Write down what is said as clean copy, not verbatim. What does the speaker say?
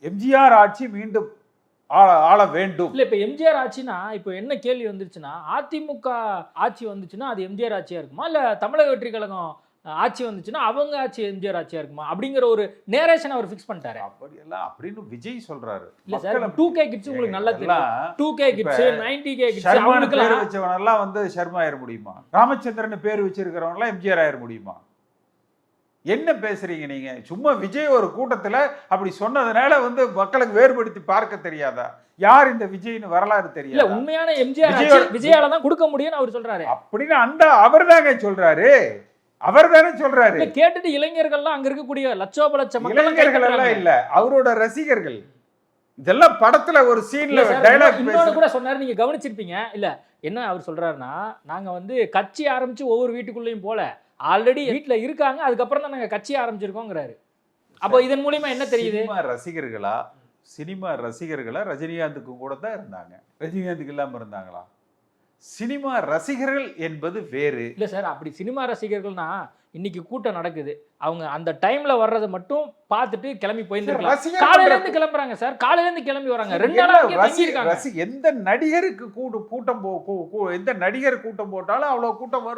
எம்ஜிஆர் ஆட்சி மீண்டும் ஆள வேண்டும். இல்ல இப்ப எம்ஜிஆர் ஆட்சினா இப்ப என்ன கேள்வி வந்துருச்சுன்னா, அதிமுக ஆட்சி வந்துச்சுன்னா அது எம்ஜிஆர் ஆட்சியா இருக்குமா, இல்ல தமிழக வெற்றி கழகம் ஆட்சி வந்துச்சுன்னா அவங்க ஆட்சி எம்ஜிஆர் ஆட்சியா இருக்குமா அப்படிங்கிற ஒரு நேரேஷன் அவர் ஃபிக்ஸ் பண்ணிட்டாரு. அப்படி எல்லாம் அப்படின்னு விஜய் சொல்றாரு. இல்ல சார், 2K கிட்ஸ் உங்களுக்கு நல்லா தெரியும். 2K கிட்ஸ் 90K கிட்ஸ் சர்மான் பேர் வச்சவன் எல்லாம் வந்து சர்மா ஆயிர முடியுமா? ராமச்சந்திரன் பேர் வச்சிருக்கிறவங்க எல்லாம் எம்ஜிஆர் ஆயிர முடியுமா? என்ன பேசுறீங்க நீங்க? சும்மா விஜய் ஒரு கூட்டத்துல அப்படி சொன்னதுனால வந்து மக்களுக்கு வேறுபடுத்தி பார்க்க தெரியாதா? யார் இந்த விஜய்னு வரலாறு தெரியல. இல்ல உண்மையான எம்ஜிஆர் விஜயால தான் கொடுக்க முடியும்னு அவர் சொல்றாரு. அப்படின்னு அந்த அவர்தாங்க சொல்றாரு. அவர் தானே சொல்றாரு. கேட்டுட்டு இளைஞர்கள்லாம் அங்க இருக்கக்கூடிய லட்சோப லட்சம் இளைஞர்கள் எல்லாம் இல்ல, அவரோட ரசிகர்கள். இதெல்லாம் படத்துல ஒரு சீன்ல டயலாக் இன்னொரு கூட சொன்னாரு, நீங்க கவனிச்சிருப்பீங்க. இல்ல என்ன அவர் சொல்றாருன்னா, நாங்க வந்து கட்சி ஆரம்பிச்சு ஒவ்வொரு வீட்டுக்குள்ளேயும் போல ஆல்ரெடி வீட்டுல இருக்காங்க, அதுக்கப்புறம் தான் நாங்க கட்சி ஆரம்பிச்சிருக்கோங்கிறாரு. அப்போ இதன் மூலியமா என்ன தெரியுது? சினிமா ரசிகர்களா ரஜினிகாந்துக்கு கூட தான் இருந்தாங்க. ரஜினிகாந்துக்கு இல்லாம இருந்தாங்களா? சினிமா ரசிகர்கள் என்பது வேறு இல்ல சார். அப்படி சினிமா ரசிகர்கள்னா இன்னைக்கு கூட்டம் நடக்குது, அவங்க அந்த டைம்ல வர்றதை மட்டும் பார்த்துட்டு கிளம்பி போயிருந்திருக்கலாம். காலையில இருந்து கிளம்புறாங்க சார், காலையில இருந்து கிளம்பி வராங்க. 2 நாள் எந்த நடிகருக்கு கூட்டம் எந்த நடிகர் கூட்டம் போட்டாலும் அவ்வளவு கூட்டம் வரும்.